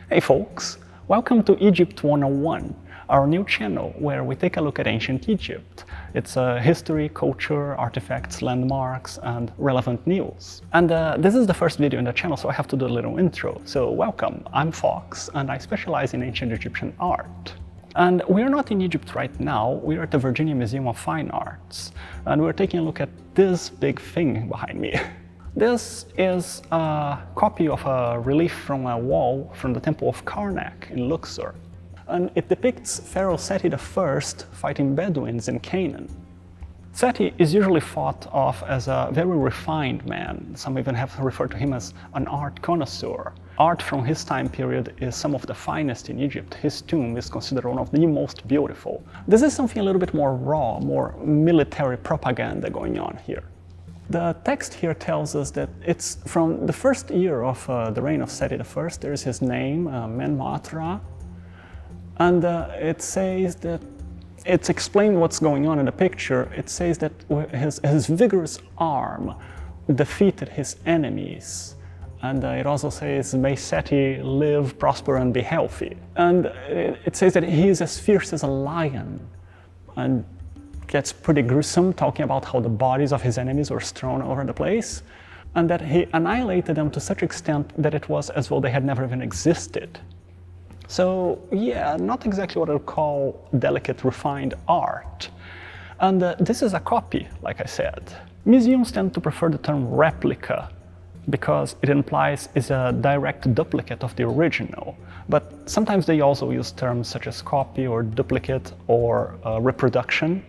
Hey folks, welcome to Egypt 101, our new channel where we take a look at ancient Egypt. It's history, culture, artifacts, landmarks, and relevant news. And this is the first video in the channel, so I have to do a little intro. So welcome, I'm Fox, and I specialize in ancient Egyptian art. And we're not in Egypt right now, we're at the Virginia Museum of Fine Arts, and we're taking a look at this big thing behind me. This is a copy of a relief from a wall from the Temple of Karnak in Luxor. And it depicts Pharaoh Seti I fighting Bedouins in Canaan. Seti is usually thought of as a very refined man. Some even have referred to him as an art connoisseur. Art from his time period is some of the finest in Egypt. His tomb is considered one of the most beautiful. This is something a little bit more raw, more military propaganda going on here. The text here tells us that it's from the first year of the reign of Seti I. There's his name, Menmatra, and it says that it's explained what's going on in the picture. It says that his vigorous arm defeated his enemies. And it also says, may Seti live, prosper, and be healthy. And it says that he is as fierce as a lion. And gets pretty gruesome, talking about how the bodies of his enemies were strewn over the place, and that he annihilated them to such extent that it was as though they had never even existed. So yeah, not exactly what I would call delicate, refined art. And this is a copy, like I said. Museums tend to prefer the term replica because it implies it's a direct duplicate of the original. But sometimes they also use terms such as copy or duplicate or reproduction.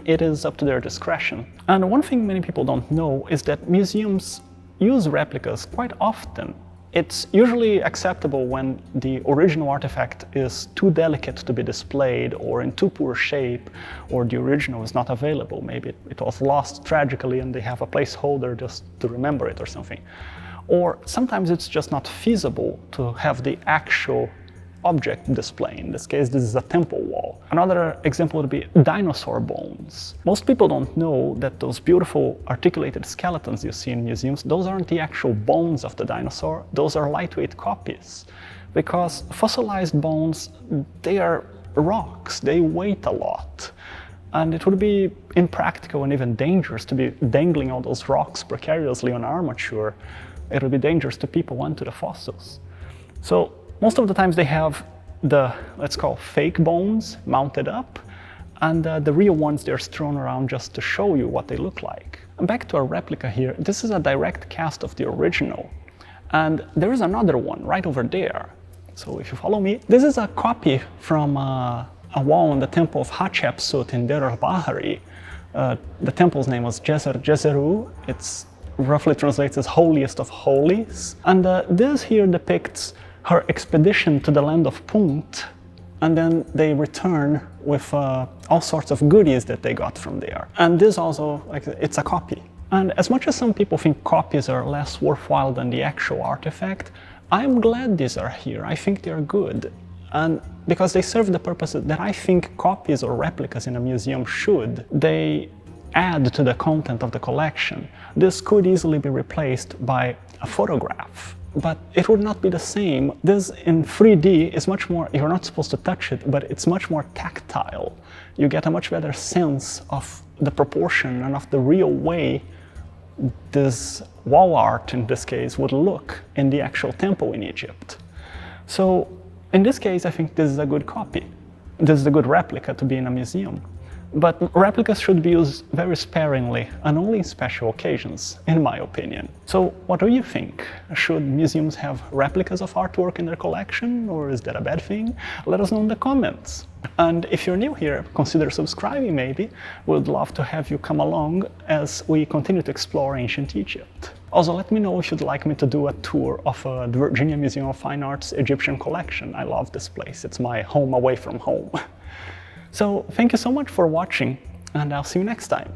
It is up to their discretion. And one thing many people don't know is that museums use replicas quite often. It's usually acceptable when the original artifact is too delicate to be displayed or in too poor shape, or the original is not available. Maybe it was lost tragically and they have a placeholder just to remember it or something. Or sometimes it's just not feasible to have the actual object display. In this case, this is a temple wall. Another example would be dinosaur bones. Most people don't know that those beautiful articulated skeletons you see in museums, those aren't the actual bones of the dinosaur, those are lightweight copies. Because fossilized bones, they are rocks, they weigh a lot. And it would be impractical and even dangerous to be dangling all those rocks precariously on armature. It would be dangerous to people and to the fossils. So most of the times they have the, let's call, fake bones mounted up, and the real ones they're strewn around just to show you what they look like. And back to our replica here, this is a direct cast of the original. And there is another one right over there. So if you follow me, this is a copy from a wall in the temple of Hatshepsut in Deir al-Bahari. The temple's name was Djeser Djeseru. It's roughly translates as holiest of holies. And this here depicts her expedition to the land of Punt, and then they return with all sorts of goodies that they got from there. And this also, it's a copy. And as much as some people think copies are less worthwhile than the actual artifact, I'm glad these are here. I think they're good. And because they serve the purposes that I think copies or replicas in a museum should. They add to the content of the collection. This could easily be replaced by a photograph, but it would not be the same. This in 3D is much more, you're not supposed to touch it, but it's much more tactile. You get a much better sense of the proportion and of the real way this wall art, in this case, would look in the actual temple in Egypt. So in this case, I think this is a good copy. This is a good replica to be in a museum. But replicas should be used very sparingly and only in special occasions, in my opinion. So what do you think? Should museums have replicas of artwork in their collection, or is that a bad thing? Let us know in the comments. And if you're new here, consider subscribing maybe. We'd love to have you come along as we continue to explore ancient Egypt. Also, let me know if you'd like me to do a tour of the Virginia Museum of Fine Arts Egyptian collection. I love this place. It's my home away from home. So thank you so much for watching, and I'll see you next time.